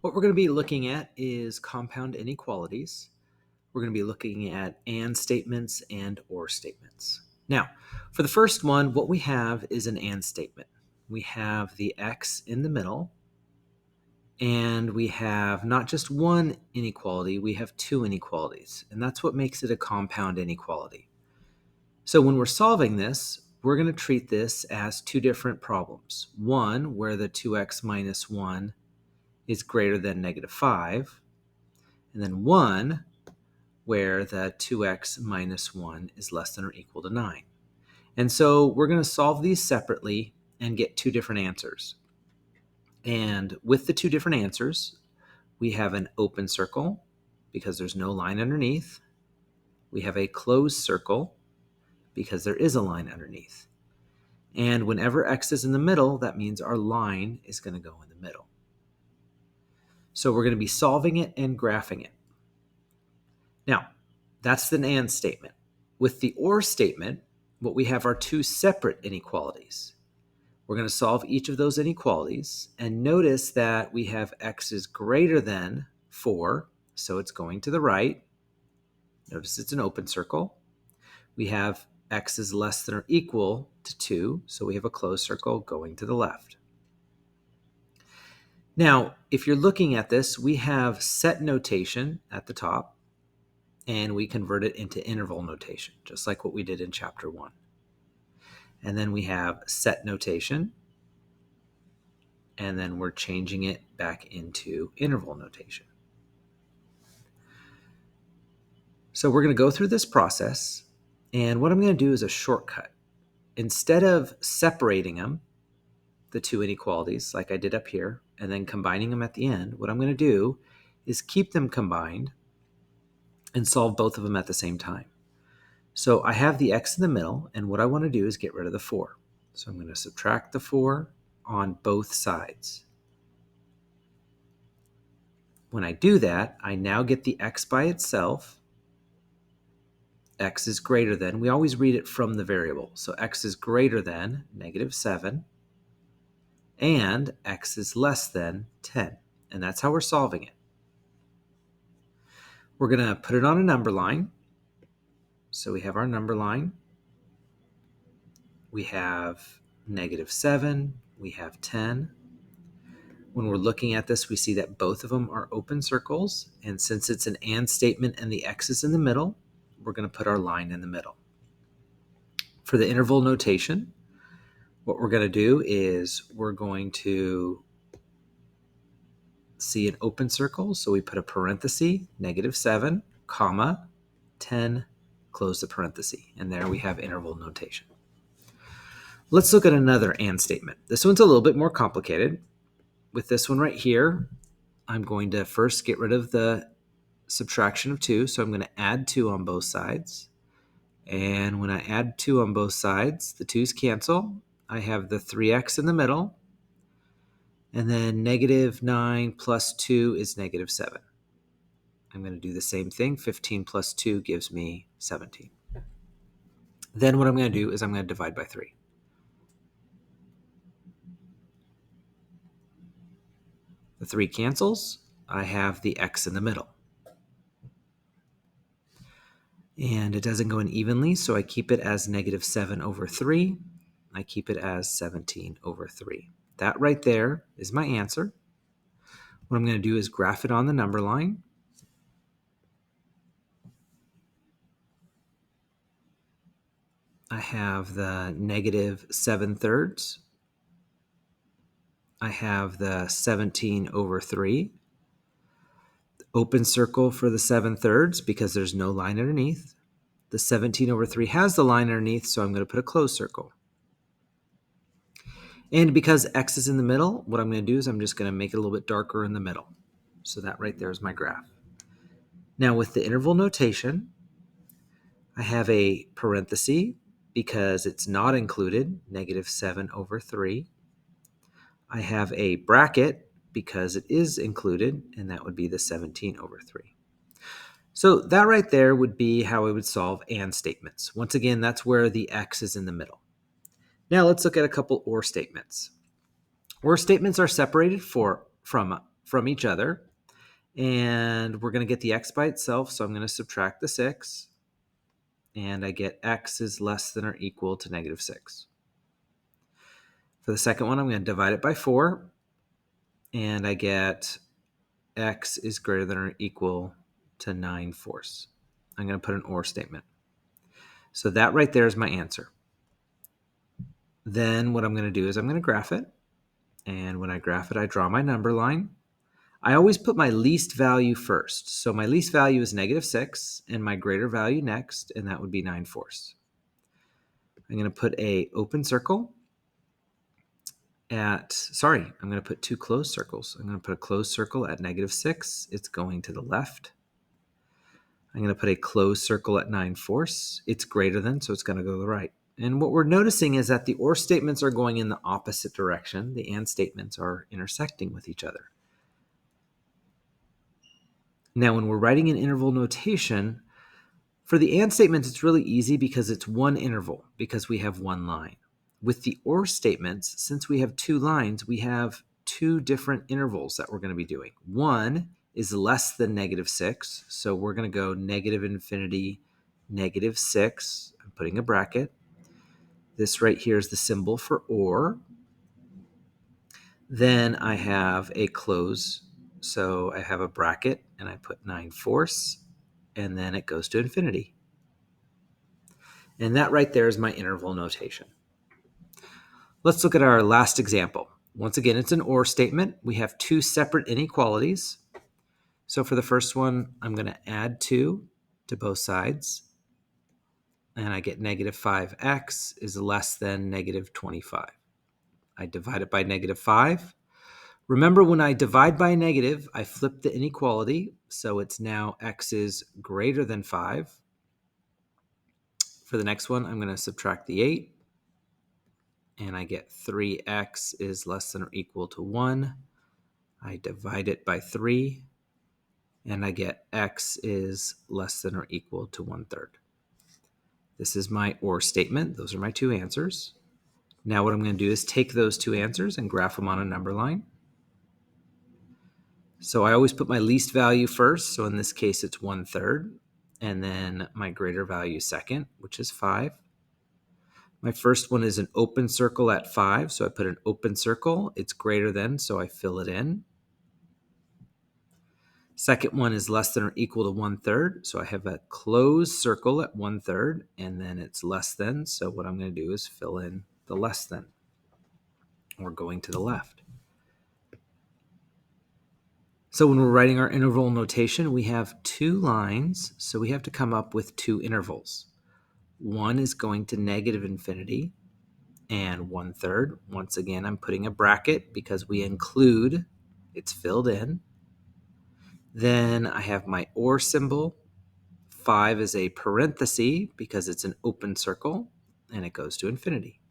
What we're going to be looking at is compound inequalities. We're going to be looking at and statements and or statements. Now, for the first one, what we have is an and statement. We have the x in the middle, and we have not just one inequality, we have two inequalities, and that's what makes it a compound inequality. So when we're solving this, we're going to treat this as two different problems. One, where the 2x minus 1 is greater than negative 5, and then one where the 2x minus 1 is less than or equal to 9. And so we're going to solve these separately and get two different answers. And with the two different answers, we have an open circle because there's no line underneath. We have a closed circle because there is a line underneath. And whenever x is in the middle, that means our line is going to go in the middle. So we're going to be solving it and graphing it. Now, that's the and statement. With the or statement, what we have are two separate inequalities. We're going to solve each of those inequalities, and notice that we have x is greater than 4, so it's going to the right. Notice it's an open circle. We have x is less than or equal to 2, so we have a closed circle going to the left. Now, if you're looking at this, we have set notation at the top, and we convert it into interval notation, just like what we did in chapter 1. And then we have set notation, and then we're changing it back into interval notation. So we're going to go through this process, and what I'm going to do is a shortcut. Instead of separating them, the two inequalities, like I did up here, and then combining them at the end, what I'm going to do is keep them combined and solve both of them at the same time. So I have the x in the middle, and what I want to do is get rid of the 4. So I'm going to subtract the 4 on both sides. When I do that, I now get the x by itself. X is greater than, we always read it from the variable. So x is greater than negative 7, and x is less than 10. And that's how we're solving it. We're going to put it on a number line. So we have our number line. We have negative 7. We have 10. When we're looking at this, we see that both of them are open circles. And since it's an and statement and the x is in the middle, we're going to put our line in the middle. For the interval notation, what we're going to do is we're going to see an open circle. So we put a parenthesis, negative 7, comma, 10, close the parenthesis. And there we have interval notation. Let's look at another and statement. This one's a little bit more complicated. With this one right here, I'm going to first get rid of the subtraction of 2. So I'm going to add 2 on both sides. And when I add 2 on both sides, the 2's cancel. I have the 3x in the middle. And then negative 9 plus 2 is negative 7. I'm going to do the same thing. 15 plus 2 gives me 17. Then what I'm going to do is I'm going to divide by 3. The 3 cancels. I have the x in the middle. And it doesn't go in evenly, so I keep it as negative 7 over 3. I keep it as 17 over 3. That right there is my answer. What I'm going to do is graph it on the number line. I have the negative 7/3. I have the 17 over 3. Open circle for the 7/3 because there's no line underneath. The 17 over 3 has the line underneath, so I'm going to put a closed circle. And because x is in the middle, what I'm going to do is I'm just going to make it a little bit darker in the middle. So that right there is my graph. Now with the interval notation, I have a parenthesis because it's not included, negative 7 over 3. I have a bracket because it is included, and that would be the 17 over 3. So that right there would be how I would solve and statements. Once again, that's where the x is in the middle. Now let's look at a couple or statements. Or statements are separated from from each other. And we're going to get the x by itself, so I'm going to subtract the 6. And I get x is less than or equal to negative 6. For the second one, I'm going to divide it by 4. And I get x is greater than or equal to 9/4. I'm going to put an or statement. So that right there is my answer. Then what I'm going to do is I'm going to graph it. And when I graph it, I draw my number line. I always put my least value first. So my least value is negative 6 and my greater value next, and that would be 9/4. I'm going to put a open circle I'm going to put 2 closed circles. I'm going to put a closed circle at negative 6. It's going to the left. I'm going to put a closed circle at 9/4. It's greater than, so it's going to go to the right. And what we're noticing is that the or statements are going in the opposite direction. The and statements are intersecting with each other. Now, when we're writing an interval notation, for the and statements, it's really easy because it's one interval, because we have one line. With the or statements, since we have 2 lines, we have 2 different intervals that we're going to be doing. One is less than negative 6, so we're going to go negative infinity, negative 6. I'm putting a bracket. This right here is the symbol for or. Then I have a close, so I have a bracket, and I put 9/4, and then it goes to infinity. And that right there is my interval notation. Let's look at our last example. Once again, it's an or statement. We have 2 separate inequalities. So for the first one, I'm going to add 2 to both sides. And I get negative 5x is less than negative 25. I divide it by negative 5. Remember, when I divide by negative, I flip the inequality. So it's now x is greater than 5. For the next one, I'm going to subtract the 8. And I get 3x is less than or equal to 1. I divide it by 3. And I get x is less than or equal to 1/3. This is my or statement. Those are my 2 answers. Now what I'm going to do is take those 2 answers and graph them on a number line. So I always put my least value first. So in this case, it's 1/3. And then my greater value second, which is 5. My first one is an open circle at 5. So I put an open circle. It's greater than, so I fill it in. Second one is less than or equal to 1/3. So I have a closed circle at 1/3, and then it's less than. So what I'm going to do is fill in the less than, or going to the left. So when we're writing our interval notation, we have 2 lines. So we have to come up with 2 intervals. One is going to negative infinity and 1/3. Once again, I'm putting a bracket because we include, it's filled in. Then I have my or symbol. 5 is a parenthesis because it's an open circle, and it goes to infinity.